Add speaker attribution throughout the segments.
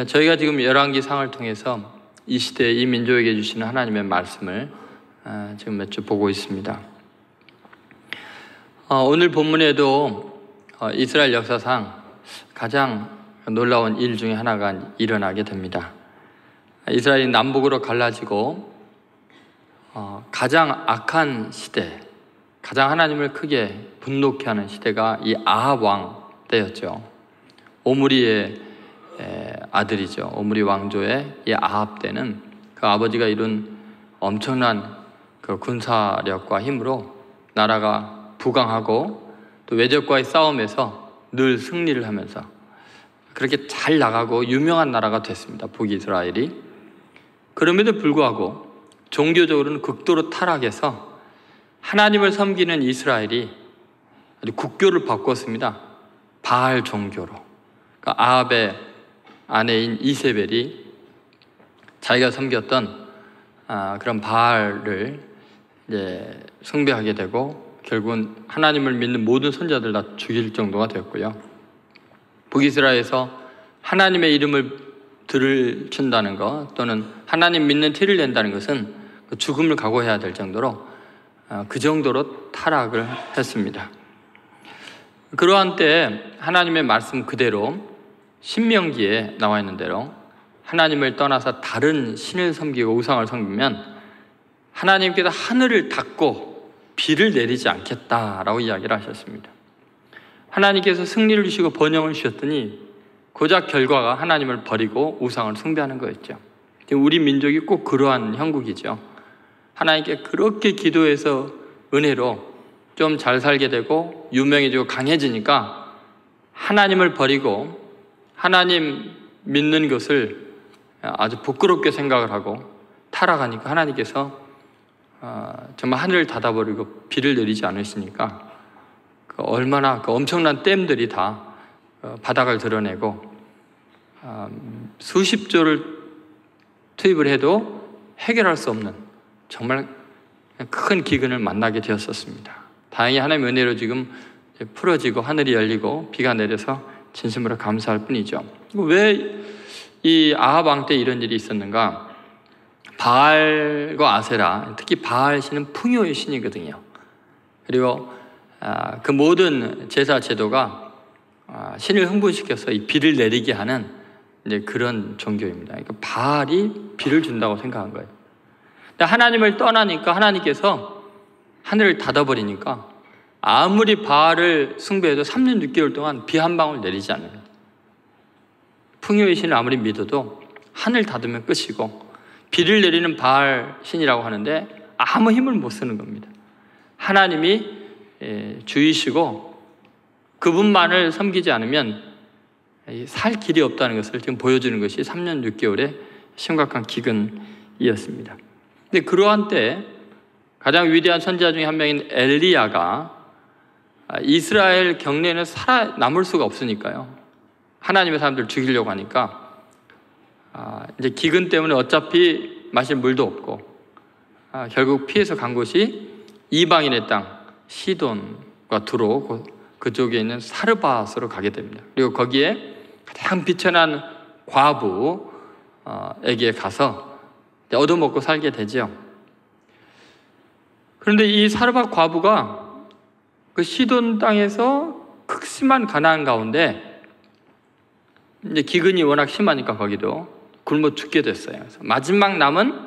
Speaker 1: 저희가 지금 열왕기상을 통해서 이 시대에 이 민족에게 주시는 하나님의 말씀을 지금 몇 주 보고 있습니다. 오늘 본문에도 이스라엘 역사상 가장 놀라운 일 중에 하나가 일어나게 됩니다. 이스라엘이 남북으로 갈라지고 가장 악한 시대, 가장 하나님을 크게 분노케 하는 시대가 이 아합 왕 때였죠. 오므리의 아들이죠. 오므리 왕조의 이 아합 때는 그 아버지가 이룬 엄청난 그 군사력과 힘으로 나라가 부강하고 또 외적과의 싸움에서 늘 승리를 하면서 그렇게 잘 나가고 유명한 나라가 됐습니다. 북이스라엘이. 그럼에도 불구하고 종교적으로는 극도로 타락해서 하나님을 섬기는 이스라엘이 아주 국교를 바꿨습니다. 바알 종교로. 그러니까 아합의 아내인 이세벨이 자기가 섬겼던 그런 바알을 이제 숭배하게 되고 결국은 하나님을 믿는 모든 선자들 다 죽일 정도가 되었고요. 북이스라엘에서 하나님의 이름을 들을춘다는 것 또는 하나님 믿는 티를 낸다는 것은 죽음을 각오해야 될 정도로 그 정도로 타락을 했습니다. 그러한 때 하나님의 말씀 그대로 신명기에 나와 있는 대로 하나님을 떠나서 다른 신을 섬기고 우상을 섬기면 하나님께서 하늘을 닫고 비를 내리지 않겠다라고 이야기를 하셨습니다. 하나님께서 승리를 주시고 번영을 주셨더니 고작 결과가 하나님을 버리고 우상을 숭배하는 거였죠. 우리 민족이 꼭 그러한 형국이죠. 하나님께 그렇게 기도해서 은혜로 좀 잘 살게 되고 유명해지고 강해지니까 하나님을 버리고 하나님 믿는 것을 아주 부끄럽게 생각을 하고 타락하니까 하나님께서 정말 하늘을 닫아버리고 비를 내리지 않으시니까 얼마나 그 엄청난 댐들이 다 바닥을 드러내고 수십 조를 투입을 해도 해결할 수 없는 정말 큰 기근을 만나게 되었었습니다. 다행히 하나님의 은혜로 지금 풀어지고 하늘이 열리고 비가 내려서 진심으로 감사할 뿐이죠. 왜 이 아합 왕 때 이런 일이 있었는가? 바알과 아세라, 특히 바알 신은 풍요의 신이거든요. 그리고 그 모든 제사 제도가 신을 흥분시켜서 이 비를 내리게 하는 이제 그런 종교입니다. 그러니까 바알이 비를 준다고 생각한 거예요. 근데 하나님을 떠나니까 하나님께서 하늘을 닫아버리니까 아무리 바알을 숭배해도 3년 6개월 동안 비 한 방울 내리지 않아요. 풍요의 신을 아무리 믿어도 하늘 닫으면 끝이고 비를 내리는 바알 신이라고 하는데 아무 힘을 못 쓰는 겁니다. 하나님이 주이시고 그분만을 섬기지 않으면 살 길이 없다는 것을 지금 보여주는 것이 3년 6개월의 심각한 기근이었습니다. 근데 그러한 때 가장 위대한 선지자 중에 한 명인 엘리야가 이스라엘 경내에는 살아남을 수가 없으니까요. 하나님의 사람들을 죽이려고 하니까 이제 기근 때문에 어차피 마실 물도 없고 결국 피해서 간 곳이 이방인의 땅 시돈과 두로 그쪽에 있는 사르밧으로 가게 됩니다. 그리고 거기에 가장 비천한 과부에게 가서 얻어먹고 살게 되죠. 그런데 이 사르밧 과부가 그 시돈 땅에서 극심한 가나안 가운데 이제 기근이 워낙 심하니까 거기도 굶어 죽게 됐어요. 그래서 마지막 남은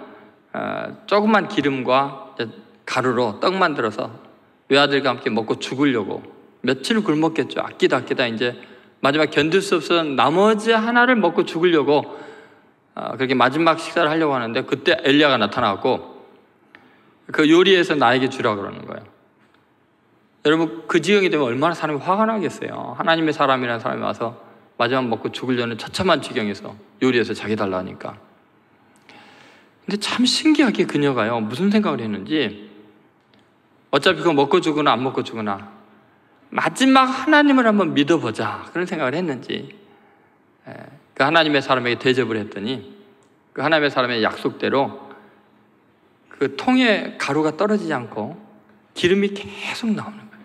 Speaker 1: 조그만 기름과 가루로 떡 만들어서 외아들과 함께 먹고 죽으려고 며칠 굶었겠죠. 아끼다 이제 마지막 견딜 수 없어서 나머지 하나를 먹고 죽으려고 그렇게 마지막 식사를 하려고 하는데 그때 엘리야가 나타나고 그 요리해서 나에게 주라 그러는 거예요. 여러분 그 지경이 되면 얼마나 사람이 화가 나겠어요. 하나님의 사람이라는 사람이 와서 마지막 먹고 죽으려는 처참한 지경에서 요리해서 자기 달라 하니까. 근데 참 신기하게 그녀가요 무슨 생각을 했는지 어차피 그거 먹고 죽으나 안 먹고 죽으나 마지막 하나님을 한번 믿어보자 그런 생각을 했는지 그 하나님의 사람에게 대접을 했더니 그 하나님의 사람의 약속대로 그 통에 가루가 떨어지지 않고 기름이 계속 나오는 거예요.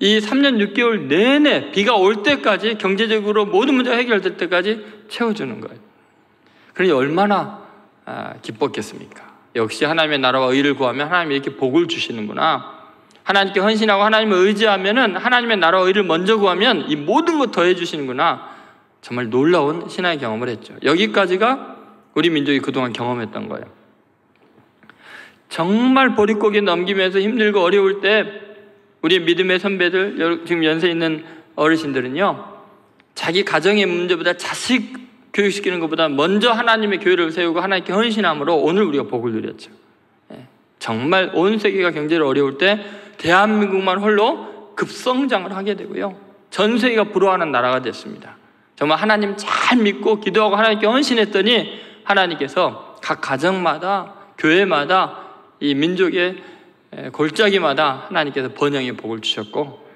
Speaker 1: 이 3년 6개월 내내 비가 올 때까지, 경제적으로 모든 문제가 해결될 때까지 채워주는 거예요. 그러니 얼마나 기뻤겠습니까? 역시 하나님의 나라와 의를 구하면 하나님이 이렇게 복을 주시는구나. 하나님께 헌신하고 하나님을 의지하면은, 하나님의 나라와 의를 먼저 구하면 이 모든 것 더해 주시는구나. 정말 놀라운 신앙의 경험을 했죠. 여기까지가 우리 민족이 그동안 경험했던 거예요. 정말 보릿고개 넘기면서 힘들고 어려울 때 우리 믿음의 선배들, 지금 연세 있는 어르신들은요, 자기 가정의 문제보다 자식 교육시키는 것보다 먼저 하나님의 교회를 세우고 하나님께 헌신함으로 오늘 우리가 복을 누렸죠. 정말 온 세계가 경제로 어려울 때 대한민국만 홀로 급성장을 하게 되고요, 전 세계가 부러워하는 나라가 됐습니다. 정말 하나님 잘 믿고 기도하고 하나님께 헌신했더니 하나님께서 각 가정마다, 교회마다, 이 민족의 골짜기마다 하나님께서 번영의 복을 주셨고,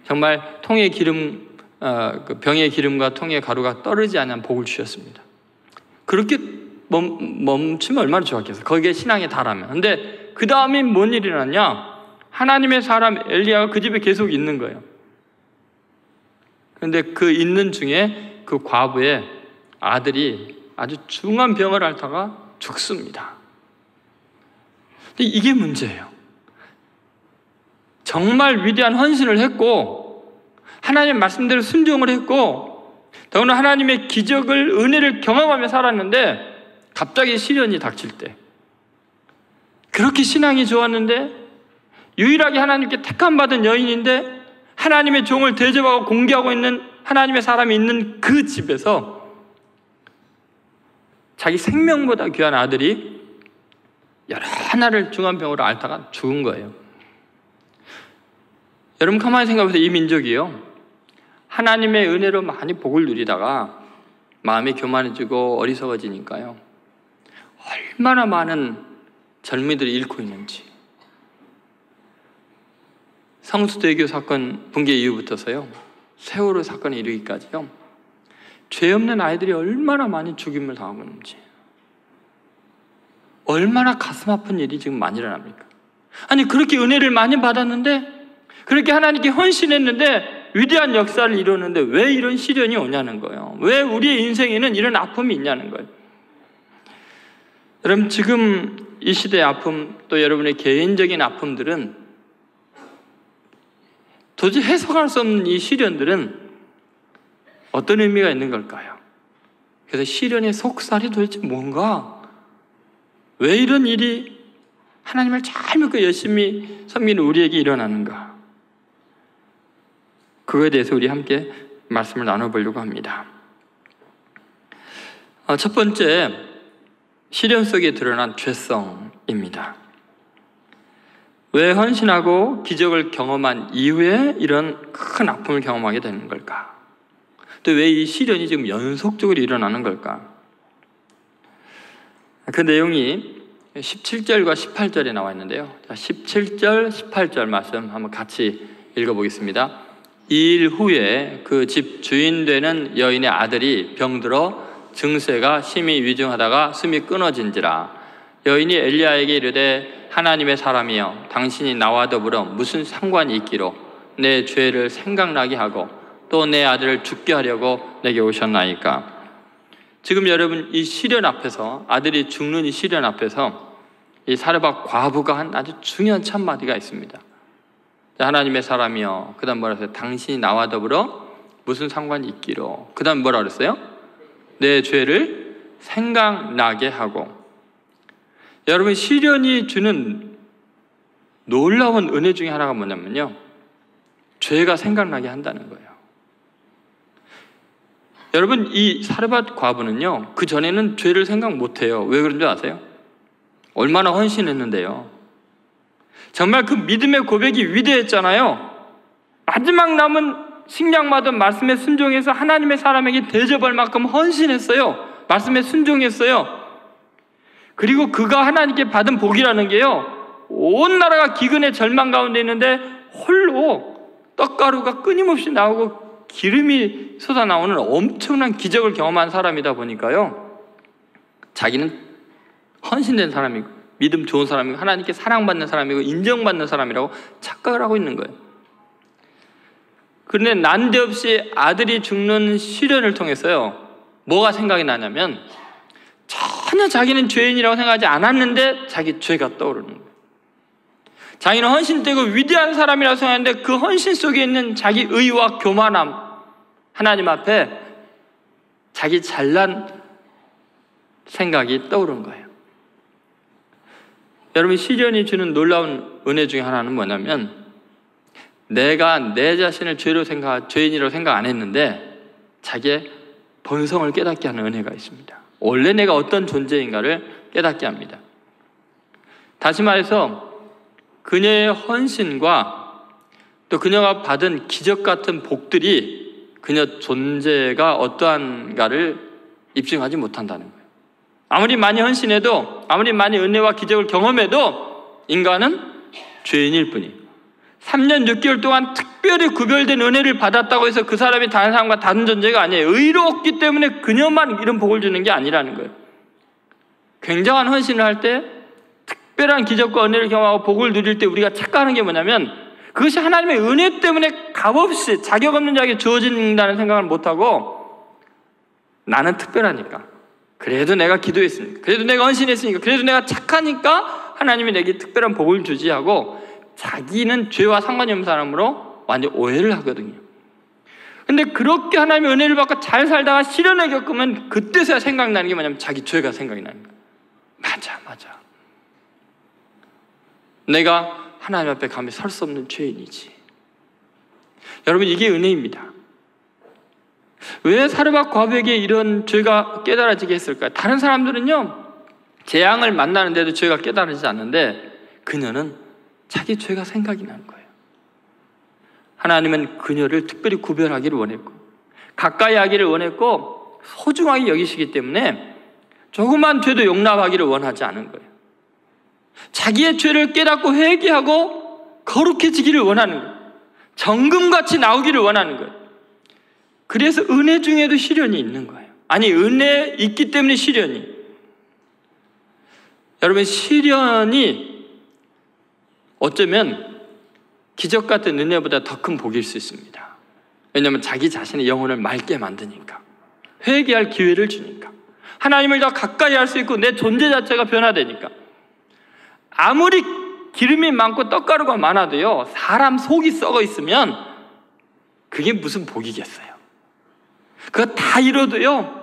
Speaker 1: 정말 통의 기름, 그 병의 기름과 통의 가루가 떨어지지 않는 복을 주셨습니다. 그렇게 멈추면 얼마나 좋았겠어요. 거기에 신앙에 달하면. 근데 그 다음에 뭔 일이 일어났냐? 하나님의 사람 엘리야가 그 집에 계속 있는 거예요. 그런데 그 있는 중에 그 과부의 아들이 아주 중한 병을 앓다가 죽습니다. 근데 이게 문제예요. 정말 위대한 헌신을 했고 하나님의 말씀대로 순종을 했고 더구나 하나님의 기적을, 은혜를 경험하며 살았는데 갑자기 시련이 닥칠 때, 그렇게 신앙이 좋았는데 유일하게 하나님께 택함받은 여인인데 하나님의 종을 대접하고 공개하고 있는 하나님의 사람이 있는 그 집에서 자기 생명보다 귀한 아들이 여러 날을 중한 병으로 앓다가 죽은 거예요. 여러분 가만히 생각해보세요. 이 민족이요, 하나님의 은혜로 많이 복을 누리다가 마음이 교만해지고 어리석어지니까요, 얼마나 많은 젊은이들이 잃고 있는지. 성수대교 사건 붕괴 이후부터서요, 세월호 사건에 이르기까지요, 죄 없는 아이들이 얼마나 많이 죽임을 당하고 있는지, 얼마나 가슴 아픈 일이 지금 많이 일어납니까? 아니 그렇게 은혜를 많이 받았는데, 그렇게 하나님께 헌신했는데 위대한 역사를 이루었는데 왜 이런 시련이 오냐는 거예요. 왜 우리의 인생에는 이런 아픔이 있냐는 거예요. 여러분 지금 이 시대의 아픔, 또 여러분의 개인적인 아픔들은, 도저히 해석할 수 없는 이 시련들은 어떤 의미가 있는 걸까요? 그래서 시련의 속살이 도대체 뭔가, 왜 이런 일이 하나님을 잘 믿고 열심히 섬기는 우리에게 일어나는가? 그거에 대해서 우리 함께 말씀을 나눠보려고 합니다. 첫 번째, 시련 속에 드러난 죄성입니다. 왜 헌신하고 기적을 경험한 이후에 이런 큰 아픔을 경험하게 되는 걸까? 또 왜 이 시련이 지금 연속적으로 일어나는 걸까? 그 내용이 17절과 18절에 나와 있는데요, 17절, 18절 말씀 한번 같이 읽어보겠습니다. 이 일 후에 그 집 주인 되는 여인의 아들이 병들어 증세가 심히 위중하다가 숨이 끊어진지라. 여인이 엘리야에게 이르되 하나님의 사람이여, 당신이 나와 더불어 무슨 상관이 있기로 내 죄를 생각나게 하고 또 내 아들을 죽게 하려고 내게 오셨나이까. 지금 여러분 이 시련 앞에서, 아들이 죽는 이 시련 앞에서 이 사르밧 과부가 한 아주 중요한 첫마디가 있습니다. 하나님의 사람이여, 그 다음 뭐라 했어요? 당신이 나와 더불어 무슨 상관이 있기로. 그 다음 뭐라 그랬어요? 내 죄를 생각나게 하고. 여러분 시련이 주는 놀라운 은혜 중에 하나가 뭐냐면요, 죄가 생각나게 한다는 거예요. 여러분 이 사르밧 과부는요, 그 전에는 죄를 생각 못해요. 왜 그런 줄 아세요? 얼마나 헌신했는데요. 정말 그 믿음의 고백이 위대했잖아요. 마지막 남은 식량마다 말씀에 순종해서 하나님의 사람에게 대접할 만큼 헌신했어요. 말씀에 순종했어요. 그리고 그가 하나님께 받은 복이라는 게요, 온 나라가 기근의 절망 가운데 있는데 홀로 떡가루가 끊임없이 나오고 기름이 쏟아나오는 엄청난 기적을 경험한 사람이다 보니까요, 자기는 헌신된 사람이고 믿음 좋은 사람이고 하나님께 사랑받는 사람이고 인정받는 사람이라고 착각을 하고 있는 거예요. 그런데 난데없이 아들이 죽는 시련을 통해서요, 뭐가 생각이 나냐면 전혀 자기는 죄인이라고 생각하지 않았는데 자기 죄가 떠오르는 거예요. 자기는 헌신되고 위대한 사람이라고 생각하는데 그 헌신 속에 있는 자기 의와 교만함, 하나님 앞에 자기 잘난 생각이 떠오른 거예요. 여러분, 시련이 주는 놀라운 은혜 중에 하나는 뭐냐면, 내가 내 자신을 죄인이라고 생각 안 했는데 자기의 본성을 깨닫게 하는 은혜가 있습니다. 원래 내가 어떤 존재인가를 깨닫게 합니다. 다시 말해서 그녀의 헌신과 또 그녀가 받은 기적 같은 복들이 그녀 존재가 어떠한가를 입증하지 못한다는 거예요. 아무리 많이 헌신해도, 아무리 많이 은혜와 기적을 경험해도 인간은 죄인일 뿐이에요. 3년 6개월 동안 특별히 구별된 은혜를 받았다고 해서 그 사람이 다른 사람과 다른 존재가 아니에요. 의롭기 때문에 그녀만 이런 복을 주는 게 아니라는 거예요. 굉장한 헌신을 할 때, 특별한 기적과 은혜를 경험하고 복을 누릴 때 우리가 착각하는 게 뭐냐면, 그것이 하나님의 은혜 때문에 값없이 자격 없는 자에게 주어진다는 생각을 못하고, 나는 특별하니까, 그래도 내가 기도했으니까, 그래도 내가 헌신했으니까, 그래도 내가 착하니까 하나님이 내게 특별한 복을 주지 하고 자기는 죄와 상관이 없는 사람으로 완전 오해를 하거든요. 근데 그렇게 하나님의 은혜를 받고 잘 살다가 시련을 겪으면 그때서야 생각나는 게 뭐냐면 자기 죄가 생각이 나는 거예요. 맞아. 내가 하나님 앞에 감히 설 수 없는 죄인이지. 여러분, 이게 은혜입니다. 왜 사르밧 과부에게 이런 죄가 깨달아지게 했을까요? 다른 사람들은요, 재앙을 만나는데도 죄가 깨달아지지 않는데 그녀는 자기 죄가 생각이 나는 거예요. 하나님은 그녀를 특별히 구별하기를 원했고 가까이 하기를 원했고 소중하게 여기시기 때문에 조그만 죄도 용납하기를 원하지 않은 거예요. 자기의 죄를 깨닫고 회개하고 거룩해지기를 원하는 거예요. 정금같이 나오기를 원하는 거예요. 그래서 은혜 중에도 시련이 있는 거예요. 아니, 은혜 있기 때문에 시련이. 여러분, 시련이 어쩌면 기적 같은 은혜보다 더 큰 복일 수 있습니다. 왜냐하면 자기 자신의 영혼을 맑게 만드니까, 회개할 기회를 주니까, 하나님을 더 가까이 할 수 있고 내 존재 자체가 변화되니까. 아무리 기름이 많고 떡가루가 많아도요, 사람 속이 썩어 있으면 그게 무슨 복이겠어요. 그거 다 이뤄도요,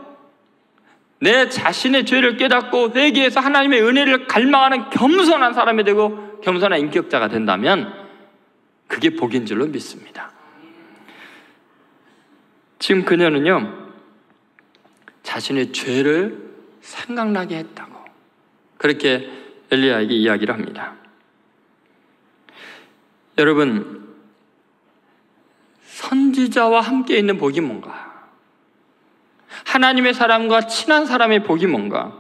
Speaker 1: 내 자신의 죄를 깨닫고 회개해서 하나님의 은혜를 갈망하는 겸손한 사람이 되고 겸손한 인격자가 된다면 그게 복인 줄로 믿습니다. 지금 그녀는요, 자신의 죄를 생각나게 했다고 그렇게 엘리야에게 이야기를 합니다. 여러분, 선지자와 함께 있는 복이 뭔가? 하나님의 사람과 친한 사람의 복이 뭔가?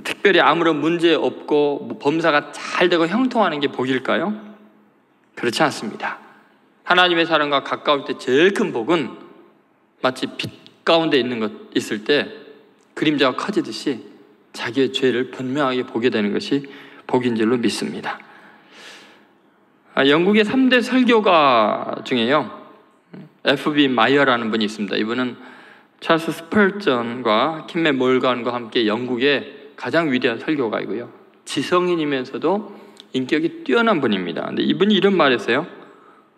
Speaker 1: 특별히 아무런 문제 없고 범사가 잘 되고 형통하는 게 복일까요? 그렇지 않습니다. 하나님의 사람과 가까울 때 제일 큰 복은 마치 빛 가운데 있을 때 그림자가 커지듯이 자기의 죄를 분명하게 보게 되는 것이 복인 줄로 믿습니다. 영국의 3대 설교가 중에요, F.B. 마이어라는 분이 있습니다. 이분은 찰스 스펄전과 킴메 몰간과 함께 영국의 가장 위대한 설교가이고요, 지성인이면서도 인격이 뛰어난 분입니다. 근데 이분이 이런 말을 했어요.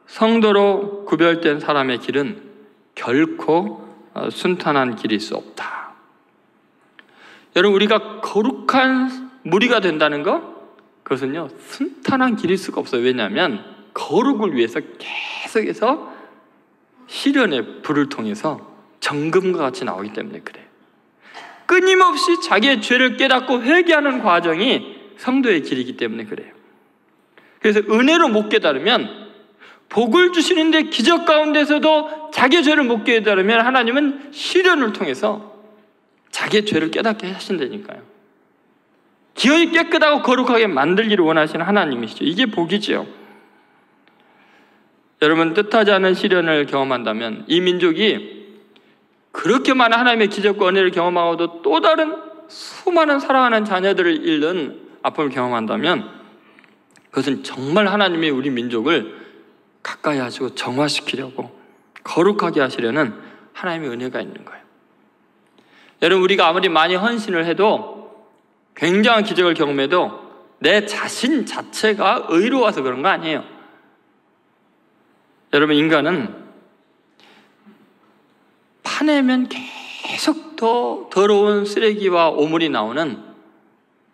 Speaker 1: 성도로 구별된 사람의 길은 결코 순탄한 길일 수 없다. 여러분, 우리가 거룩한 무리가 된다는 것, 그것은요, 순탄한 길일 수가 없어요. 왜냐하면 거룩을 위해서 계속해서 시련의 불을 통해서 정금과 같이 나오기 때문에 그래요. 끊임없이 자기의 죄를 깨닫고 회개하는 과정이 성도의 길이기 때문에 그래요. 그래서 은혜로 못 깨달으면, 복을 주시는데 기적 가운데서도 자기의 죄를 못 깨달으면 하나님은 시련을 통해서 자기의 죄를 깨닫게 하신다니까요. 기어이 깨끗하고 거룩하게 만들기를 원하시는 하나님이시죠. 이게 복이죠. 여러분, 뜻하지 않은 시련을 경험한다면, 이 민족이 그렇게 많은 하나님의 기적과 은혜를 경험하고도 또 다른 수많은 사랑하는 자녀들을 잃는 아픔을 경험한다면, 그것은 정말 하나님이 우리 민족을 가까이 하시고 정화시키려고 거룩하게 하시려는 하나님의 은혜가 있는 거예요. 여러분, 우리가 아무리 많이 헌신을 해도, 굉장한 기적을 경험해도 내 자신 자체가 의로워서 그런 거 아니에요. 여러분, 인간은 파내면 계속 더 더러운 쓰레기와 오물이 나오는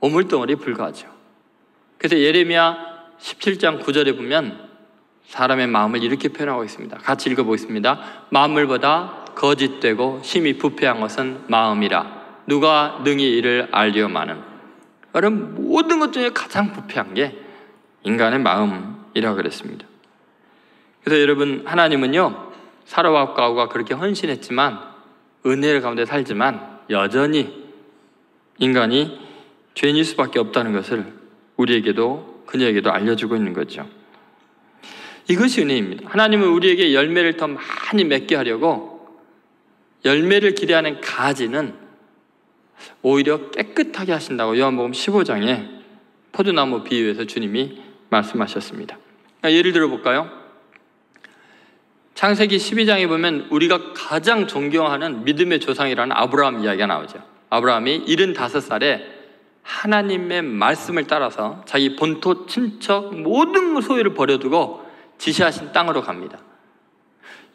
Speaker 1: 오물덩어리에 불과하죠. 그래서 예레미야 17장 9절에 보면 사람의 마음을 이렇게 표현하고 있습니다. 같이 읽어보겠습니다. 만물보다 거짓되고 심히 부패한 것은 마음이라. 누가 능히 이를 알리오마는. 여러분, 모든 것 중에 가장 부패한 게 인간의 마음이라고 그랬습니다. 그래서 여러분, 하나님은요, 사라와 가우가 그렇게 헌신했지만, 은혜 가운데 살지만 여전히 인간이 죄인일 수밖에 없다는 것을 우리에게도 그녀에게도 알려주고 있는 거죠. 이것이 은혜입니다. 하나님은 우리에게 열매를 더 많이 맺게 하려고 열매를 기대하는 가지는 오히려 깨끗하게 하신다고 요한복음 15장에 포도나무 비유에서 주님이 말씀하셨습니다. 예를 들어 볼까요? 창세기 12장에 보면 우리가 가장 존경하는 믿음의 조상이라는 아브라함 이야기가 나오죠. 아브라함이 75살에 하나님의 말씀을 따라서 자기 본토, 친척, 모든 소유를 버려두고 지시하신 땅으로 갑니다.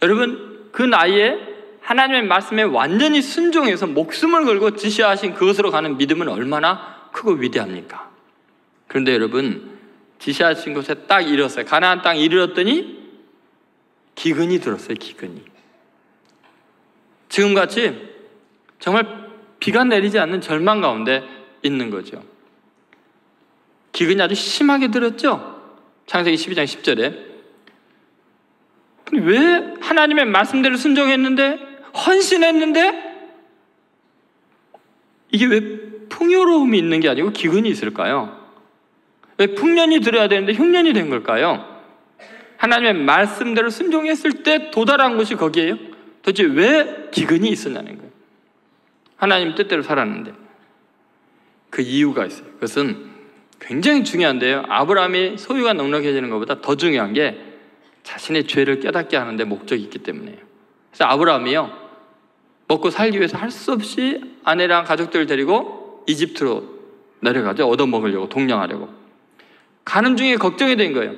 Speaker 1: 여러분, 그 나이에 하나님의 말씀에 완전히 순종해서 목숨을 걸고 지시하신 그것으로 가는 믿음은 얼마나 크고 위대합니까? 그런데 여러분, 지시하신 곳에 딱 이르렀어요. 가나안 땅에 이르렀더니 기근이 들었어요. 기근이. 지금같이 정말 비가 내리지 않는 절망 가운데 있는 거죠. 기근이 아주 심하게 들었죠. 창세기 12장 10절에. 왜 하나님의 말씀대로 순종했는데, 헌신했는데 이게 왜 풍요로움이 있는 게 아니고 기근이 있을까요? 왜 풍년이 들어야 되는데 흉년이 된 걸까요? 하나님의 말씀대로 순종했을 때 도달한 곳이 거기에요. 도대체 왜 기근이 있었냐는 거예요. 하나님 뜻대로 살았는데. 그 이유가 있어요. 그것은 굉장히 중요한데요, 아브라함이 소유가 넉넉해지는 것보다 더 중요한 게 자신의 죄를 깨닫게 하는 데 목적이 있기 때문이에요. 그래서 아브라함이요, 먹고 살기 위해서 할 수 없이 아내랑 가족들을 데리고 이집트로 내려가죠. 얻어먹으려고, 동냥하려고. 가는 중에 걱정이 된 거예요.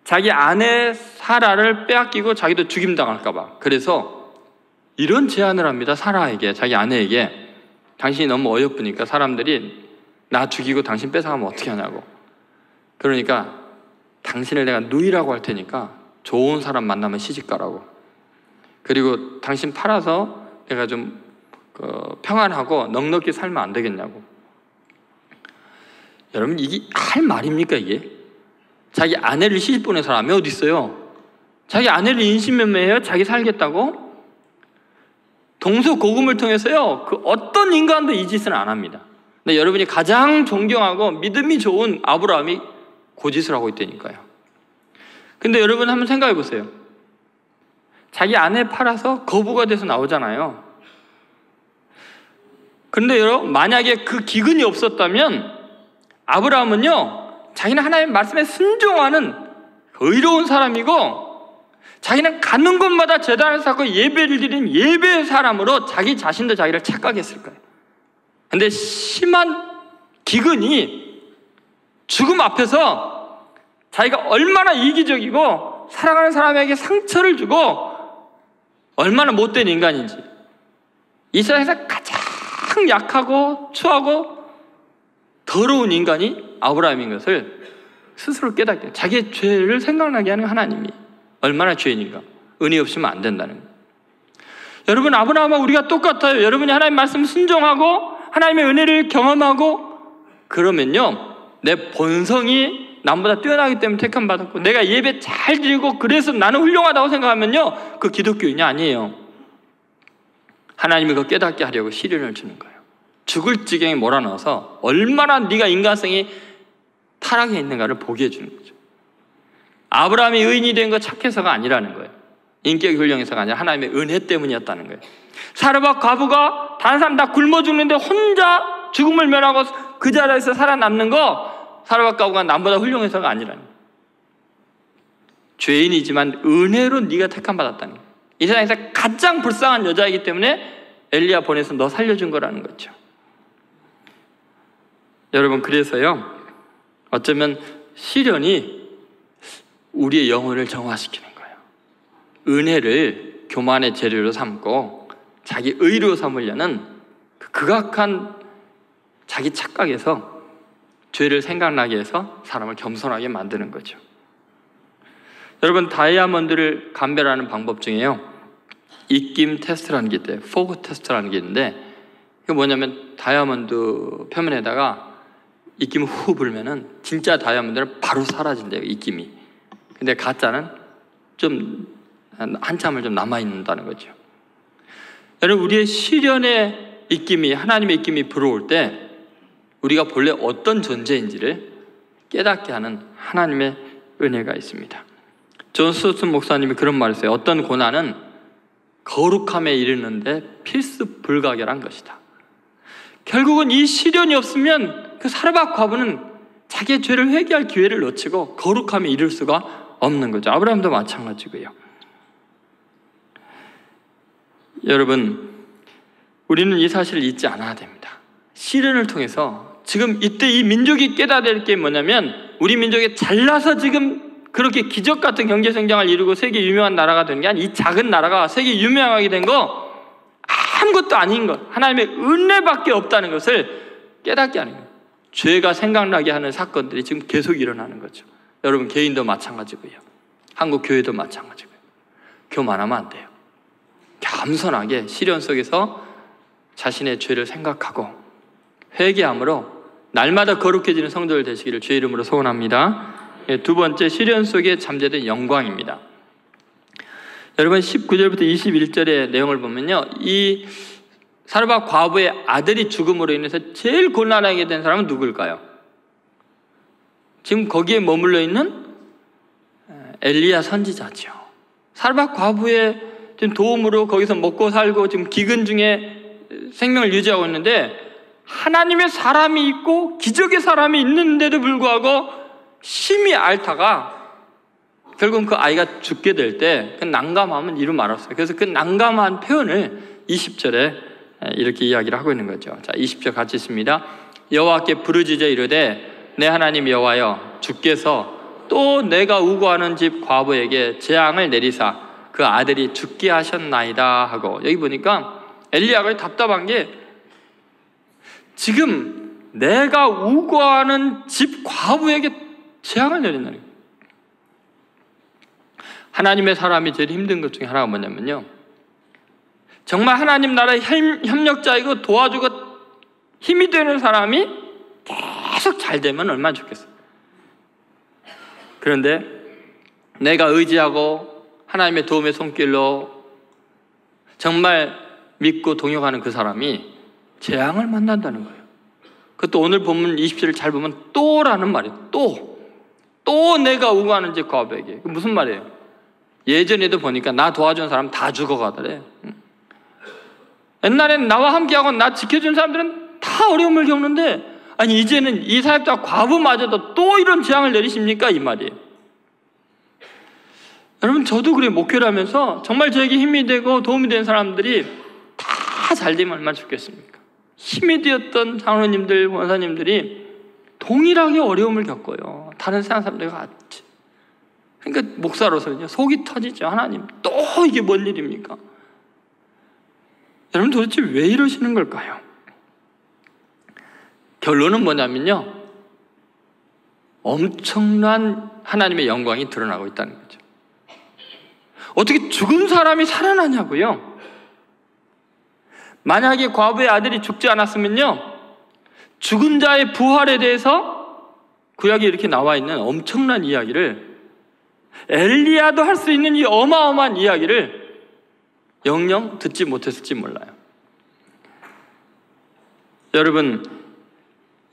Speaker 1: 자기 아내 사라를 빼앗기고 자기도 죽임당할까 봐. 그래서 이런 제안을 합니다. 사라에게, 자기 아내에게. 당신이 너무 어여쁘니까 사람들이 나 죽이고 당신 뺏어가면 어떻게 하냐고. 그러니까 당신을 내가 누이라고 할 테니까 좋은 사람 만나면 시집가라고. 그리고 당신 팔아서 내가 좀 평안하고 넉넉히 살면 안 되겠냐고. 여러분, 이게 할 말입니까 이게? 자기 아내를 시집 보낸 사람이 어디 있어요? 자기 아내를 인신매매해요? 자기 살겠다고? 동서고금을 통해서요, 그 어떤 인간도 이 짓은 안 합니다. 근데 여러분이 가장 존경하고 믿음이 좋은 아브라함이 그 짓을 하고 있다니까요. 근데 여러분 한번 생각해 보세요. 자기 아내 팔아서 거부가 돼서 나오잖아요. 그런데 여러분, 만약에 그 기근이 없었다면 아브라함은요, 자기는 하나님의 말씀에 순종하는 의로운 사람이고, 자기는 가는 곳마다 제단을 쌓고 예배를 드리는 예배의 사람으로 자기 자신도 자기를 착각했을 거예요. 근데 심한 기근이, 죽음 앞에서 자기가 얼마나 이기적이고 사랑하는 사람에게 상처를 주고 얼마나 못된 인간인지, 이 세상에서 가장 약하고 추하고 더러운 인간이 아브라함인 것을 스스로 깨닫게, 자기의 죄를 생각나게 하는 하나님이 얼마나 죄인인가, 은혜 없으면 안 된다는 거예요. 여러분, 아브라함과 우리가 똑같아요. 여러분이 하나님 말씀 순종하고 하나님의 은혜를 경험하고 그러면요, 내 본성이 남보다 뛰어나기 때문에 택함 받았고, 내가 예배 잘 드리고 그래서 나는 훌륭하다고 생각하면요, 그 기독교인이 아니에요. 하나님이 그거 깨닫게 하려고 시련을 주는 거예요. 죽을 지경에 몰아넣어서 얼마나 네가 인간성이 타락해 있는가를 보게 해주는 거죠. 아브라함이 의인이 된 거 착해서가 아니라는 거예요. 인격이 훌륭해서가 아니라 하나님의 은혜 때문이었다는 거예요. 사르밧 과부가 다른 사람 다 굶어 죽는데 혼자 죽음을 면하고 그 자리에서 살아남는 거, 사르밧 과부가 남보다 훌륭해서가 아니라는 거예요. 죄인이지만 은혜로 네가 택함 받았다는 거예요. 이 세상에서 가장 불쌍한 여자이기 때문에 엘리야 보내서 너 살려준 거라는 거죠. 여러분, 그래서요, 어쩌면 시련이 우리의 영혼을 정화시키는 거예요. 은혜를 교만의 재료로 삼고 자기 의로 삼으려는 그 극악한 자기 착각에서 죄를 생각나게 해서 사람을 겸손하게 만드는 거죠. 여러분, 다이아몬드를 감별하는 방법 중에요, 입김 테스트라는 게 있대요. 포그 테스트라는 게 있는데, 이게 뭐냐면 다이아몬드 표면에다가 입김을 후 불면은 진짜 다이아몬드는 바로 사라진대요, 입김이. 근데 가짜는 좀 한참을 좀 남아있는다는 거죠. 여러분, 우리의 시련의 입김이, 하나님의 입김이 불어올 때 우리가 본래 어떤 존재인지를 깨닫게 하는 하나님의 은혜가 있습니다. 존 스토튼 목사님이 그런 말을 했어요. 어떤 고난은 거룩함에 이르는데 필수 불가결한 것이다. 결국은 이 시련이 없으면 그 사르밧 과부는 자기의 죄를 회개할 기회를 놓치고 거룩함에 이를 수가 없는 거죠. 아브라함도 마찬가지고요. 여러분, 우리는 이 사실을 잊지 않아야 됩니다. 시련을 통해서 지금 이때 이 민족이 깨달아야 될 게 뭐냐면, 우리 민족이 잘나서 지금 그렇게 기적 같은 경제 성장을 이루고 세계 유명한 나라가 된 게 아니라 이 작은 나라가 세계 유명하게 된 거 아무것도 아닌 것, 하나님의 은혜밖에 없다는 것을 깨닫게 하는 거예요. 죄가 생각나게 하는 사건들이 지금 계속 일어나는 거죠. 여러분, 개인도 마찬가지고요, 한국 교회도 마찬가지고요. 교만하면 안 돼요. 겸손하게 시련 속에서 자신의 죄를 생각하고 회개함으로 날마다 거룩해지는 성도들 되시기를 주의 이름으로 소원합니다. 두 번째, 시련 속에 잠재된 영광입니다. 여러분, 19절부터 21절의 내용을 보면요, 이 사르밧 과부의 아들이 죽음으로 인해서 제일 곤란하게 된 사람은 누굴까요? 지금 거기에 머물러 있는 엘리야 선지자죠. 사르밧 과부의 지금 도움으로 거기서 먹고 살고 지금 기근 중에 생명을 유지하고 있는데, 하나님의 사람이 있고 기적의 사람이 있는데도 불구하고 심히 앓다가 결국은 그 아이가 죽게 될 때 그 난감함은 이루 말았어요. 그래서 그 난감한 표현을 20절에 이렇게 이야기를 하고 있는 거죠. 자, 20절 같이 있습니다. 여호와께 부르짖어 이르되 내 하나님 여호와여, 주께서 또 내가 우고하는 집 과부에게 재앙을 내리사 그 아들이 죽게 하셨나이다 하고, 여기 보니까 엘리야가 답답한 게 지금 내가 우고하는 집 과부에게 재앙을 내린다는 거예요. 하나님의 사람이 제일 힘든 것 중에 하나가 뭐냐면요, 정말 하나님 나라의 협력자이고 도와주고 힘이 되는 사람이 계속 잘 되면 얼마나 좋겠어요. 그런데 내가 의지하고 하나님의 도움의 손길로 정말 믿고 동역하는 그 사람이 재앙을 만난다는 거예요. 그것도 오늘 본문 20절을 잘 보면 또라는 말이에요. 또 내가 우고하는 집 과부에게. 무슨 말이에요? 예전에도 보니까 나 도와준 사람 다 죽어가더래. 옛날에는 나와 함께하고 나 지켜준 사람들은 다 어려움을 겪는데, 아니 이제는 이 사역자 과부마저도 또 이런 재앙을 내리십니까? 이 말이에요. 여러분, 저도 그래, 목회를 하면서 정말 저에게 힘이 되고 도움이 되는 사람들이 다 잘 되면 얼마나 좋겠습니까? 힘이 되었던 장로님들, 원사님들이 동일하게 어려움을 겪어요. 다른 세상 사람들과 같이. 그러니까 목사로서는요, 속이 터지죠. 하나님, 또 이게 뭔 일입니까? 여러분, 도대체 왜 이러시는 걸까요? 결론은 뭐냐면요, 엄청난 하나님의 영광이 드러나고 있다는 거죠. 어떻게 죽은 사람이 살아나냐고요? 만약에 과부의 아들이 죽지 않았으면요, 죽은 자의 부활에 대해서 구약에 이렇게 나와 있는 엄청난 이야기를, 엘리야도 할 수 있는 이 어마어마한 이야기를 영영 듣지 못했을지 몰라요. 여러분,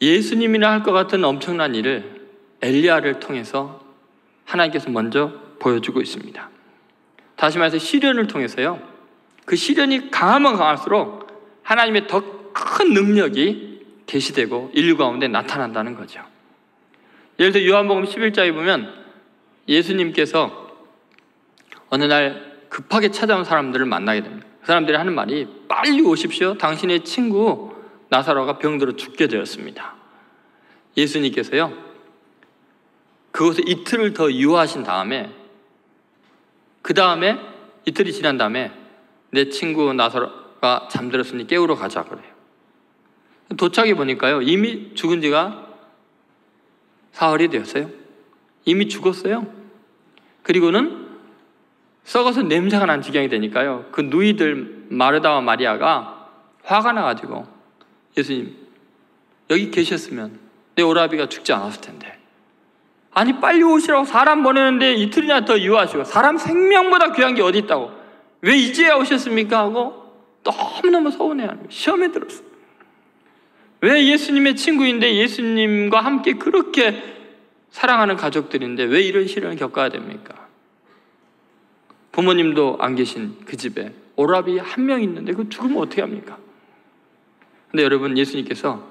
Speaker 1: 예수님이나 할 것 같은 엄청난 일을 엘리야를 통해서 하나님께서 먼저 보여주고 있습니다. 다시 말해서 시련을 통해서요, 그 시련이 강하면 강할수록 하나님의 더 큰 능력이 계시되고 인류 가운데 나타난다는 거죠. 예를 들어 요한복음 11장에 보면 예수님께서 어느 날 급하게 찾아온 사람들을 만나게 됩니다. 그 사람들이 하는 말이 빨리 오십시오. 당신의 친구 나사로가 병들어 죽게 되었습니다. 예수님께서요, 그곳에 이틀을 더 유하신 다음에, 그 다음에 이틀이 지난 다음에 내 친구 나사로가 잠들었으니 깨우러 가자 그래요. 도착해 보니까요, 이미 죽은 지가 사흘이 되었어요. 이미 죽었어요. 그리고는 썩어서 냄새가 난 지경이 되니까요, 그 누이들 마르다와 마리아가 화가 나가지고, 예수님 여기 계셨으면 내 오라비가 죽지 않았을 텐데, 아니 빨리 오시라고 사람 보내는데 이틀이나 더 유하시고, 사람 생명보다 귀한 게 어디 있다고 왜 이제야 오셨습니까? 하고 너무너무 서운해하는 거예요. 시험에 들었어요. 왜 예수님의 친구인데, 예수님과 함께 그렇게 사랑하는 가족들인데 왜 이런 시련을 겪어야 됩니까? 부모님도 안 계신 그 집에 오라비 한 명 있는데 그 죽으면 어떻게 합니까? 근데 여러분, 예수님께서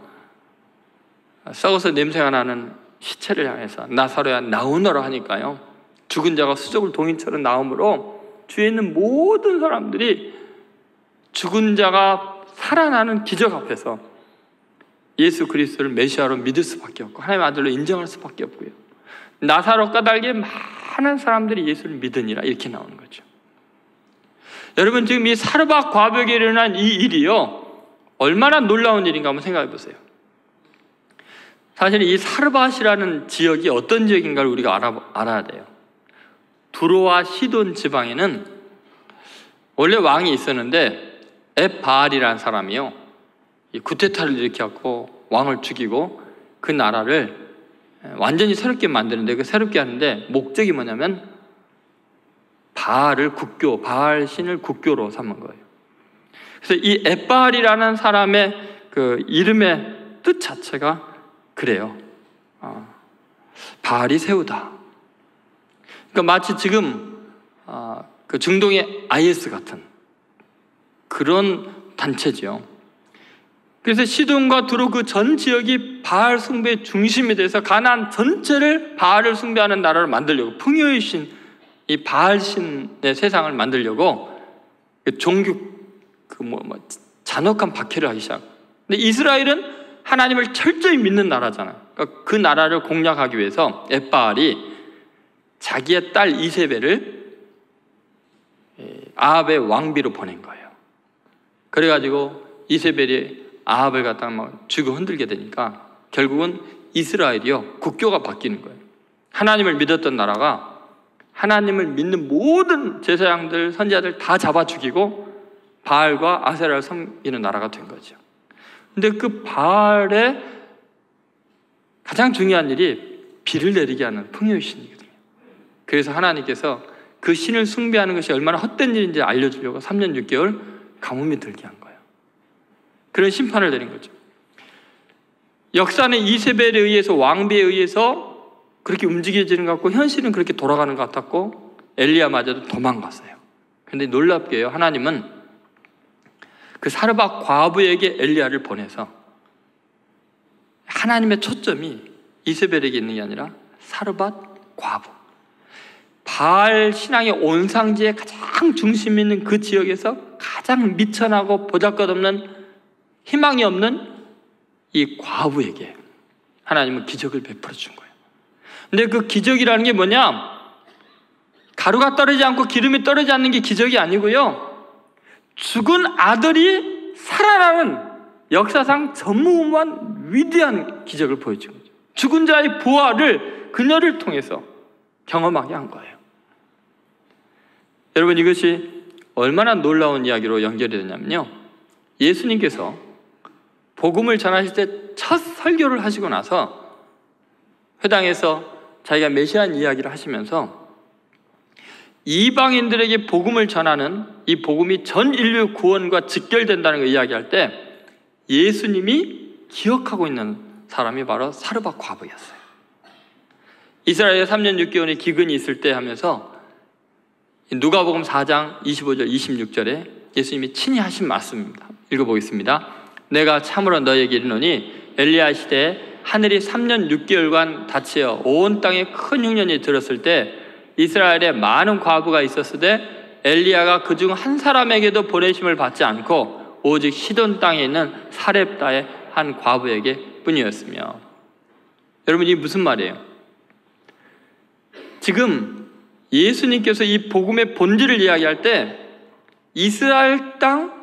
Speaker 1: 썩어서 냄새가 나는 시체를 향해서 나사로야 나오너라 하니까요, 죽은 자가 수족을 동인처럼 나오므로 주위에 있는 모든 사람들이 죽은 자가 살아나는 기적 앞에서 예수 그리스도를 메시아로 믿을 수밖에 없고 하나님의 아들로 인정할 수밖에 없고요, 나사로 까닭에 많은 사람들이 예수를 믿으니라, 이렇게 나오는 거죠. 여러분, 지금 이 사르밧 과부에게 일어난 이 일이요, 얼마나 놀라운 일인가 한번 생각해 보세요. 사실 이 사르밧이라는 지역이 어떤 지역인가를 우리가 알아야 돼요. 두로와 시돈 지방에는 원래 왕이 있었는데 엣바알이라는 사람이요, 이 쿠데타를 일으켜갖고 왕을 죽이고 그 나라를 완전히 새롭게 만드는데, 그 새롭게 하는데 목적이 뭐냐면 바알 신을 국교로 삼은 거예요. 그래서 이 엣바알이라는 사람의 그 이름의 뜻 자체가 그래요. 바알이 세우다. 그러니까 마치 지금 그 중동의 IS 같은 그런 단체죠. 그래서 시돈과 두로 그 전 지역이 바알 숭배의 중심이 돼서 가나안 전체를 바알을 숭배하는 나라를 만들려고, 풍요의 신, 이 바알 신의 세상을 만들려고 종교 잔혹한 박해를 하기 시작. 근데 이스라엘은 하나님을 철저히 믿는 나라잖아요. 그러니까 그 나라를 공략하기 위해서 엣바알이 자기의 딸 이세벨을 아합의 왕비로 보낸 거예요. 그래가지고 이세벨이 아합을 갖다가 막 쥐고 흔들게 되니까 결국은 이스라엘이요, 국교가 바뀌는 거예요. 하나님을 믿었던 나라가 하나님을 믿는 모든 제사장들, 선지자들 다 잡아 죽이고 바알과 아세라를 섬기는 나라가 된 거죠. 근데 그 바알의 가장 중요한 일이 비를 내리게 하는 풍요의 신이거든요. 그래서 하나님께서 그 신을 숭배하는 것이 얼마나 헛된 일인지 알려주려고 3년 6개월 가뭄이 들게 한 거예요. 그런 심판을 내린 거죠. 역사는 이세벨에 의해서, 왕비에 의해서 그렇게 움직여지는 것 같고, 현실은 그렇게 돌아가는 것 같았고, 엘리야마저도 도망갔어요. 그런데 놀랍게요, 하나님은 그 사르밧 과부에게 엘리야를 보내서 하나님의 초점이 이세벨에게 있는 게 아니라 사르밧 과부, 바알 신앙의 온상지의 가장 중심에 있는 그 지역에서 가장 미천하고 보잘것없는, 희망이 없는 이 과부에게 하나님은 기적을 베풀어 준 거예요. 근데 그 기적이라는 게 뭐냐? 가루가 떨어지지 않고 기름이 떨어지지 않는 게 기적이 아니고요, 죽은 아들이 살아나는 역사상 전무후무한 위대한 기적을 보여준 거죠. 죽은 자의 부활을 그녀를 통해서 경험하게 한 거예요. 여러분, 이것이 얼마나 놀라운 이야기로 연결이 되냐면요, 예수님께서 복음을 전하실 때 첫 설교를 하시고 나서 회당에서 자기가 메시아인 이야기를 하시면서 이방인들에게 복음을 전하는 이 복음이 전 인류 구원과 직결된다는 걸 이야기할 때 예수님이 기억하고 있는 사람이 바로 사르밧 과부였어요. 이스라엘에 3년 6개월의 기근이 있을 때 하면서 누가복음 4장 25절 26절에 예수님이 친히 하신 말씀입니다. 읽어보겠습니다. 내가 참으로 너희에게 이르노니 엘리야 시대에 하늘이 3년 6개월간 닫히어 온 땅에 큰 흉년이 들었을 때 이스라엘에 많은 과부가 있었으되 엘리야가 그중 한 사람에게도 보내심을 받지 않고 오직 시돈 땅에 있는 사렙다의 한 과부에게 뿐이었으며. 여러분, 이게 무슨 말이에요? 지금 예수님께서 이 복음의 본질을 이야기할 때 이스라엘 땅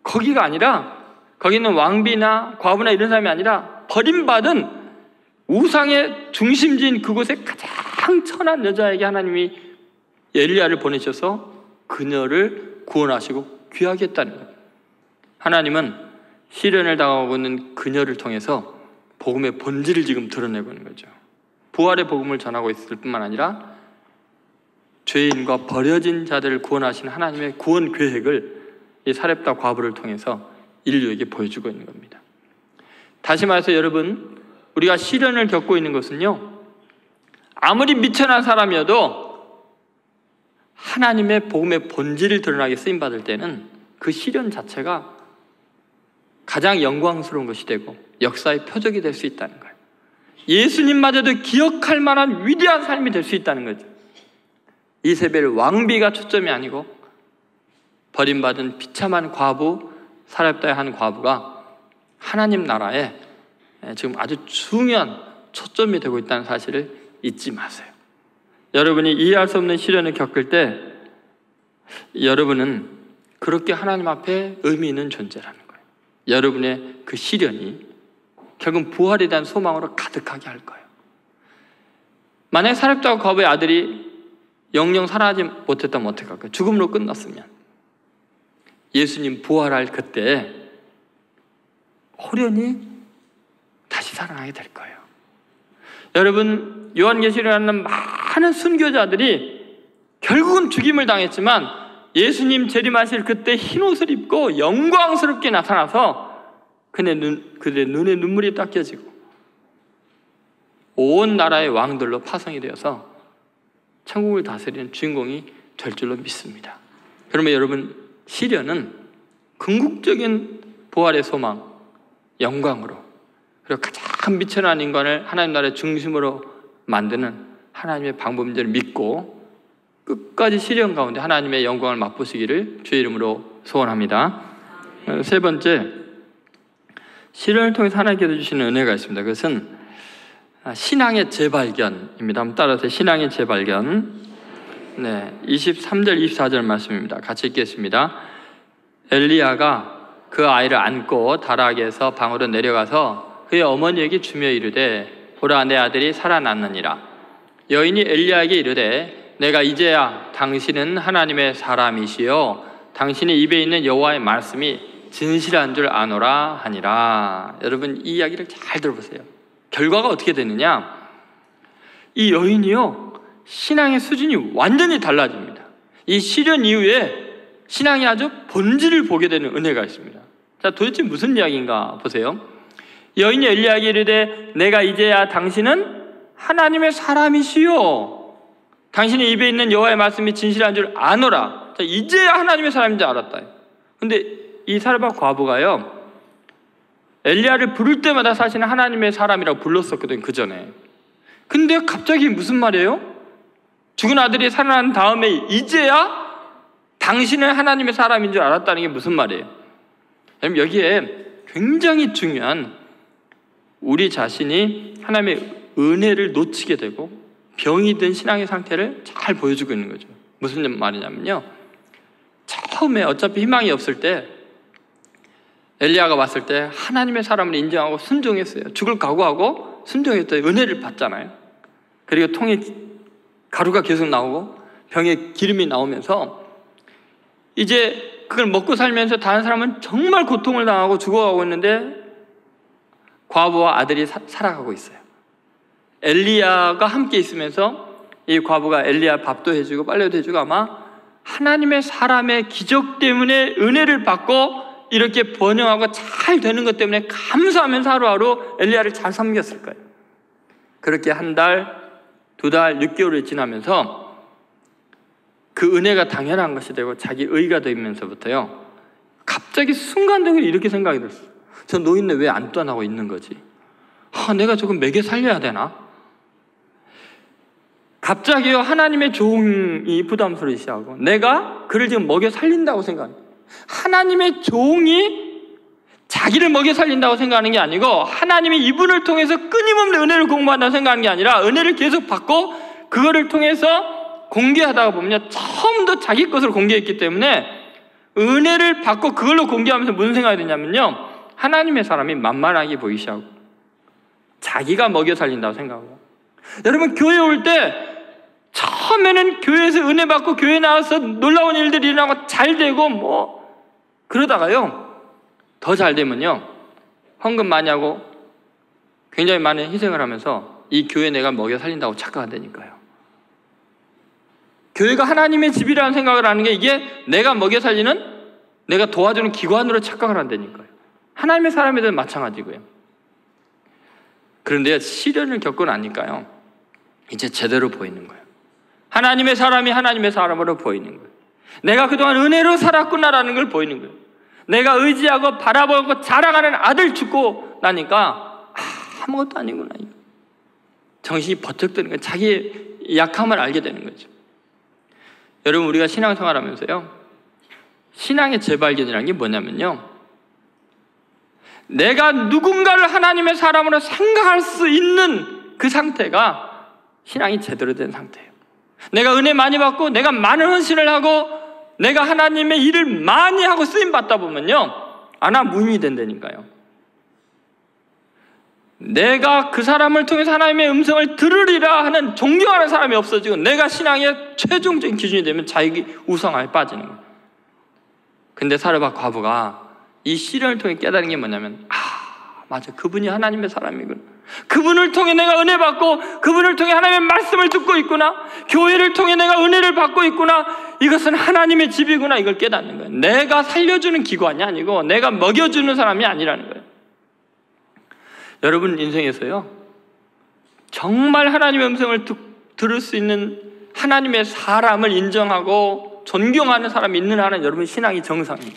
Speaker 1: 거기가 아니라, 거기는 왕비나 과부나 이런 사람이 아니라 버림받은 우상의 중심지인 그곳에 가장 천한 여자에게 하나님이 엘리야를 보내셔서 그녀를 구원하시고 귀하게 했다는 거예요. 하나님은 시련을 당하고 있는 그녀를 통해서 복음의 본질을 지금 드러내고 있는 거죠. 부활의 복음을 전하고 있을 뿐만 아니라 죄인과 버려진 자들을 구원하신 하나님의 구원 계획을 이 사렙다 과부를 통해서 인류에게 보여주고 있는 겁니다. 다시 말해서 여러분, 우리가 시련을 겪고 있는 것은요, 아무리 미천한 사람이어도 하나님의 복음의 본질을 드러나게 쓰임받을 때는 그 시련 자체가 가장 영광스러운 것이 되고 역사의 표적이 될 수 있다는 거예요. 예수님마저도 기억할 만한 위대한 삶이 될 수 있다는 거죠. 이세벨 왕비가 초점이 아니고 버림받은 비참한 과부, 사렙다의 한 과부가 하나님 나라에 지금 아주 중요한 초점이 되고 있다는 사실을 잊지 마세요. 여러분이 이해할 수 없는 시련을 겪을 때 여러분은 그렇게 하나님 앞에 의미 있는 존재라는 거예요. 여러분의 그 시련이 결국 부활에 대한 소망으로 가득하게 할 거예요. 만약 사렙다와 과부의 아들이 영영 살아나지 못했다면 어떻게 할까요? 죽음으로 끝났으면 예수님 부활할 그때 호련히 다시 살아나게 될 거예요. 여러분, 요한계시록에는 많은 순교자들이 결국은 죽임을 당했지만 예수님 재림하실 그때 흰옷을 입고 영광스럽게 나타나서 그들의 눈에 눈물이 닦여지고 온 나라의 왕들로 파송이 되어서 천국을 다스리는 주인공이 될 줄로 믿습니다. 그러면 여러분, 시련은 궁극적인 부활의 소망, 영광으로, 그리고 가장 미천한 인간을 하나님 나라의 중심으로 만드는 하나님의 방법인지를 믿고 끝까지 시련 가운데 하나님의 영광을 맛보시기를 주의 이름으로 소원합니다. 세 번째, 시련을 통해서 하나님께서 주시는 은혜가 있습니다. 그것은 신앙의 재발견입니다. 한번 따라서 신앙의 재발견. 23절 24절 말씀입니다. 같이 읽겠습니다. 엘리야가 그 아이를 안고 다락에서 방으로 내려가서 그의 어머니에게 주며 이르되 보라, 내 아들이 살아났느니라. 여인이 엘리야에게 이르되 내가 이제야 당신은 하나님의 사람이시요 당신의 입에 있는 여호와의 말씀이 진실한 줄 아노라 하니라. 여러분, 이 이야기를 잘 들어보세요. 결과가 어떻게 되느냐? 이 여인이요, 신앙의 수준이 완전히 달라집니다. 이 시련 이후에 신앙이 아주 본질을 보게 되는 은혜가 있습니다. 자, 도대체 무슨 이야기인가 보세요. 여인이 엘리야에게 이르되 내가 이제야 당신은 하나님의 사람이시요 당신의 입에 있는 여호와의 말씀이 진실한 줄 아노라. 자, 이제야 하나님의 사람인 줄 알았다. 근데 이 사렙다 과부가요, 엘리야를 부를 때마다 사실은 하나님의 사람이라고 불렀었거든, 그 전에. 근데 갑자기 무슨 말이에요? 죽은 아들이 살아난 다음에 이제야 당신은 하나님의 사람인 줄 알았다는 게 무슨 말이에요? 여기에 굉장히 중요한, 우리 자신이 하나님의 은혜를 놓치게 되고 병이 든 신앙의 상태를 잘 보여주고 있는 거죠. 무슨 말이냐면요, 처음에 어차피 희망이 없을 때 엘리야가 왔을 때 하나님의 사람을 인정하고 순종했어요. 죽을 각오하고 순종했더니 은혜를 받잖아요. 그리고 통에 가루가 계속 나오고 병에 기름이 나오면서 이제 그걸 먹고 살면서 다른 사람은 정말 고통을 당하고 죽어가고 있는데 과부와 아들이 살아가고 있어요. 엘리야가 함께 있으면서 이 과부가 엘리야 밥도 해주고 빨래도 해주고 아마 하나님의 사람의 기적 때문에 은혜를 받고 이렇게 번영하고 잘 되는 것 때문에 감사하면서 하루하루 엘리야를 잘 섬겼을 거예요. 그렇게 한 달, 두 달, 6개월이 지나면서 그 은혜가 당연한 것이 되고 자기 의가 되면서부터요, 갑자기 순간적으로 이렇게 생각이 들었어요. 저 노인네 왜 안 떠나고 있는 거지? 내가 조금 먹여 살려야 되나? 갑자기요 하나님의 종이 부담스러우시하고 내가 그를 지금 먹여 살린다고 생각합니다. 하나님의 종이 자기를 먹여 살린다고 생각하는 게 아니고 하나님이 이분을 통해서 끊임없는 은혜를 공부한다고 생각하는 게 아니라 은혜를 계속 받고 그거를 통해서 공개하다가 보면요 처음부터 자기 것을 공개했기 때문에 은혜를 받고 그걸로 공개하면서 무슨 생각이 드냐면요 하나님의 사람이 만만하게 보이시 하고 자기가 먹여 살린다고 생각하고 여러분 교회 올 때 처음에는 교회에서 은혜 받고 교회 나와서 놀라운 일들이 일어나고 잘 되고 뭐 그러다가요 더 잘 되면요 헌금 많이 하고 굉장히 많은 희생을 하면서 이 교회 내가 먹여 살린다고 착각한다니까요. 교회가 하나님의 집이라는 생각을 하는 게 이게 내가 먹여 살리는 내가 도와주는 기관으로 착각을 한다니까요. 하나님의 사람에도 마찬가지고요. 그런데 시련을 겪고 나니까요 이제 제대로 보이는 거예요. 하나님의 사람이 하나님의 사람으로 보이는 거예요. 내가 그동안 은혜로 살았구나라는 걸 보이는 거예요. 내가 의지하고 바라보고 자랑하는 아들 죽고 나니까 아무것도 아니구나. 정신이 버쩍 드는 거예요. 자기의 약함을 알게 되는 거죠. 여러분 우리가 신앙생활하면서요 신앙의 재발견이라는 게 뭐냐면요 내가 누군가를 하나님의 사람으로 생각할 수 있는 그 상태가 신앙이 제대로 된 상태예요. 내가 은혜 많이 받고 내가 많은 헌신을 하고 내가 하나님의 일을 많이 하고 쓰임 받다 보면요 무인이 된다니까요. 내가 그 사람을 통해서 하나님의 음성을 들으리라 하는 존경하는 사람이 없어지고 내가 신앙의 최종적인 기준이 되면 자기 우상화에 빠지는 거예요. 근데 사르밧 과부가 이 시련을 통해 깨달은 게 뭐냐면 맞아 그분이 하나님의 사람이구나. 그분을 통해 내가 은혜 받고 그분을 통해 하나님의 말씀을 듣고 있구나. 교회를 통해 내가 은혜를 받고 있구나. 이것은 하나님의 집이구나. 이걸 깨닫는 거예요. 내가 살려주는 기관이 아니고 내가 먹여주는 사람이 아니라는 거예요. 여러분 인생에서요 정말 하나님의 음성을 들을 수 있는 하나님의 사람을 인정하고 존경하는 사람이 있는 한은 여러분 신앙이 정상이에요.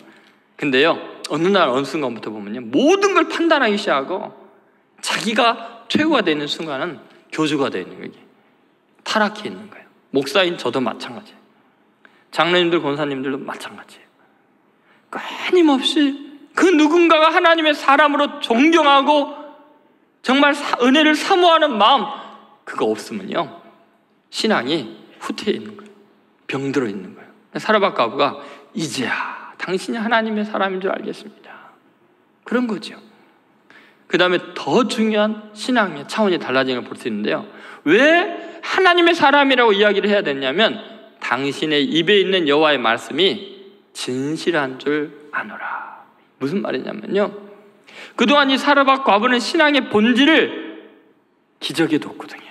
Speaker 1: 근데요 어느 날 어느 순간부터 보면요 모든 걸 판단하기 시작하고 자기가 최고가 되는 순간은 교주가 되어 있는 거예요. 타락해 있는 거예요. 목사인 저도 마찬가지예요. 장로님들 권사님들도 마찬가지예요. 끊임없이 그 누군가가 하나님의 사람으로 존경하고 정말 은혜를 사모하는 마음 그거 없으면요 신앙이 후퇴해 있는 거예요. 병들어 있는 거예요. 사르밧 과부가 이제야 당신이 하나님의 사람인 줄 알겠습니다. 그런 거죠. 그 다음에 더 중요한 신앙의 차원이 달라지는 걸 볼 수 있는데요 왜 하나님의 사람이라고 이야기를 해야 되냐면 당신의 입에 있는 여호와의 말씀이 진실한 줄 아노라. 무슨 말이냐면요 그동안 이 사르밧 과부는 신앙의 본질을 기적에 뒀거든요.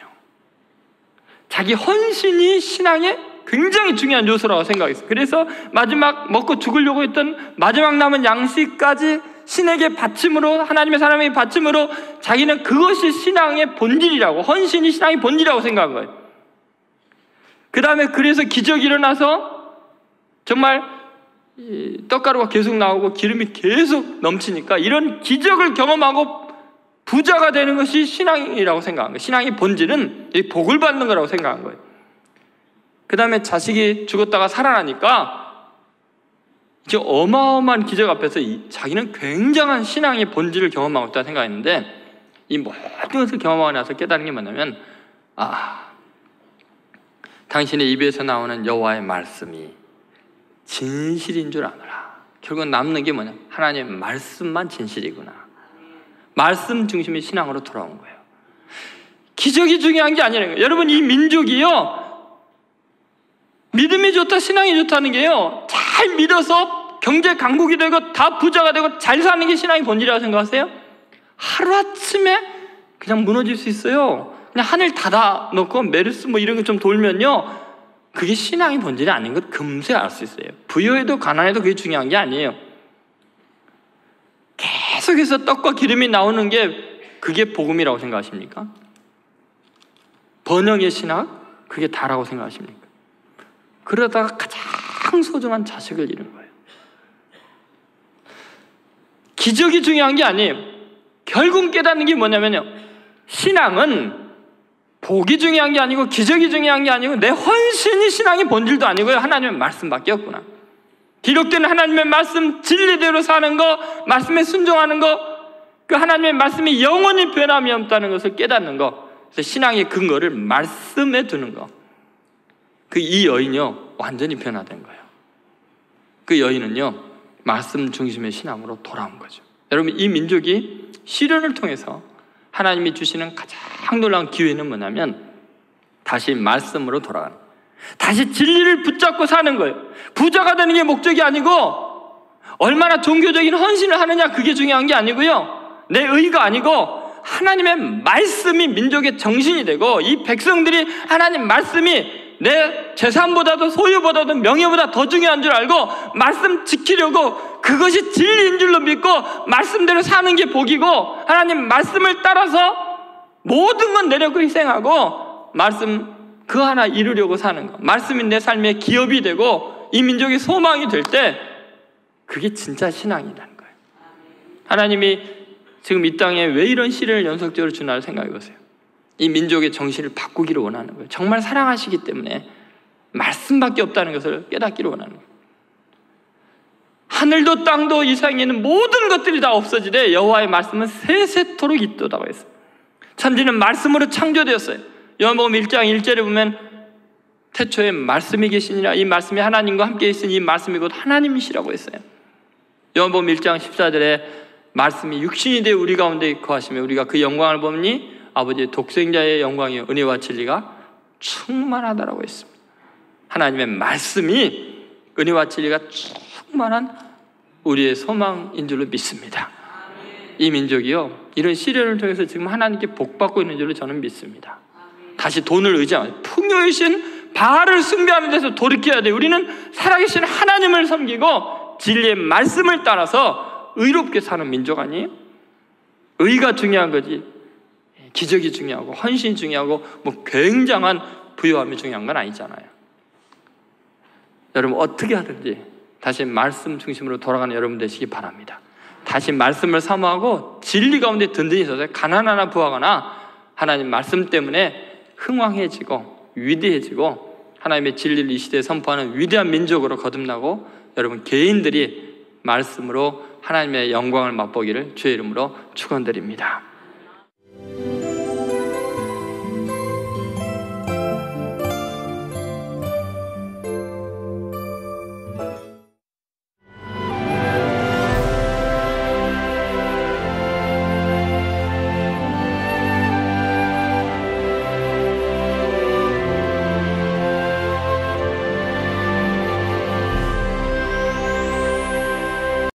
Speaker 1: 자기 헌신이 신앙의 굉장히 중요한 요소라고 생각했어요. 그래서 마지막 먹고 죽으려고 했던 마지막 남은 양식까지 신에게 바침으로 하나님의 사람에게 바침으로 자기는 그것이 신앙의 본질이라고 헌신이 신앙의 본질이라고 생각한 거예요. 그 다음에 그래서 기적이 일어나서 정말 떡가루가 계속 나오고 기름이 계속 넘치니까 이런 기적을 경험하고 부자가 되는 것이 신앙이라고 생각한 거예요. 신앙의 본질은 복을 받는 거라고 생각한 거예요. 그 다음에 자식이 죽었다가 살아나니까 이제 어마어마한 기적 앞에서 자기는 굉장한 신앙의 본질을 경험하고 있다고 생각했는데 이 모든 것을 경험하고 나서 깨달은 게 뭐냐면 당신의 입에서 나오는 여호와의 말씀이 진실인 줄 아노라. 결국 남는 게 뭐냐? 하나님의 말씀만 진실이구나. 말씀 중심의 신앙으로 돌아온 거예요. 기적이 중요한 게 아니라는 거예요. 여러분 이 민족이요 믿음이 좋다 신앙이 좋다는 게요 잘 믿어서 경제 강국이 되고 다 부자가 되고 잘 사는 게 신앙의 본질이라고 생각하세요? 하루아침에 그냥 무너질 수 있어요. 그냥 하늘 닫아 놓고 메르스 뭐 이런 거 좀 돌면요 그게 신앙의 본질이 아닌 것 금세 알 수 있어요. 부여에도 가난해도 그게 중요한 게 아니에요. 계속해서 떡과 기름이 나오는 게 그게 복음이라고 생각하십니까? 번영의 신앙? 그게 다라고 생각하십니까? 그러다가 가장 소중한 자식을 잃은 거예요. 기적이 중요한 게 아니에요. 결국 깨닫는 게 뭐냐면요 신앙은 복이 중요한 게 아니고 기적이 중요한 게 아니고 내 헌신이 신앙의 본질도 아니고요. 하나님의 말씀밖에 없구나. 기록된 하나님의 말씀, 진리대로 사는 거, 말씀에 순종하는 거, 그 하나님의 말씀이 영원히 변함이 없다는 것을 깨닫는 거. 그래서 신앙의 근거를 말씀에 두는 거. 이 여인이요, 완전히 변화된 거예요. 그 여인은요, 말씀 중심의 신앙으로 돌아온 거죠. 여러분, 이 민족이 시련을 통해서 하나님이 주시는 가장 놀라운 기회는 뭐냐면 다시 말씀으로 돌아가는 거예요. 다시 진리를 붙잡고 사는 거예요. 부자가 되는 게 목적이 아니고 얼마나 종교적인 헌신을 하느냐, 그게 중요한 게 아니고요, 내 의가 아니고 하나님의 말씀이 민족의 정신이 되고 이 백성들이 하나님 말씀이 내 재산보다도 소유보다도 명예보다 더 중요한 줄 알고 말씀 지키려고 그것이 진리인 줄로 믿고 말씀대로 사는 게 복이고, 하나님 말씀을 따라서 모든 건 내려고 희생하고 말씀 그 하나 이루려고 사는 거, 말씀이 내 삶의 기업이 되고 이 민족의 소망이 될 때 그게 진짜 신앙이라는 거예요. 하나님이 지금 이 땅에 왜 이런 시련을 연속적으로 주나 생각해 보세요. 이 민족의 정신을 바꾸기를 원하는 거예요. 정말 사랑하시기 때문에 말씀밖에 없다는 것을 깨닫기를 원하는 거예요. 하늘도 땅도 이 세상에 있는 모든 것들이 다 없어지되 여호와의 말씀은 세세토록 있도다고 했어요. 천지는 말씀으로 창조되었어요. 요한복음 1장 1절에 보면 태초에 말씀이 계시니라, 이 말씀이 하나님과 함께 있으니 이 말씀이 곧 하나님이시라고 했어요. 요한복음 1장 14절에 말씀이 육신이 되어 우리 가운데 거하시며 우리가 그 영광을 보니 아버지의 독생자의 영광이요 은혜와 진리가 충만하다라고 했습니다. 하나님의 말씀이 은혜와 진리가 충만한 우리의 소망인 줄로 믿습니다. 이 민족이요, 이런 시련을 통해서 지금 하나님께 복받고 있는 줄로 저는 믿습니다. 다시 돈을 의지하면 풍요이신 바알을 숭배하는 데서 돌이켜야 돼요. 우리는 살아계신 하나님을 섬기고 진리의 말씀을 따라서 의롭게 사는 민족 아니에요? 의가 중요한 거지 기적이 중요하고 헌신이 중요하고 뭐 굉장한 부요함이 중요한 건 아니잖아요. 여러분, 어떻게 하든지 다시 말씀 중심으로 돌아가는 여러분 되시기 바랍니다. 다시 말씀을 사모하고 진리 가운데 든든히 서서 가난하나 부하거나 하나님 말씀 때문에 흥왕해지고 위대해지고 하나님의 진리를 이 시대에 선포하는 위대한 민족으로 거듭나고 여러분 개인들이 말씀으로 하나님의 영광을 맛보기를 주의 이름으로 축원드립니다.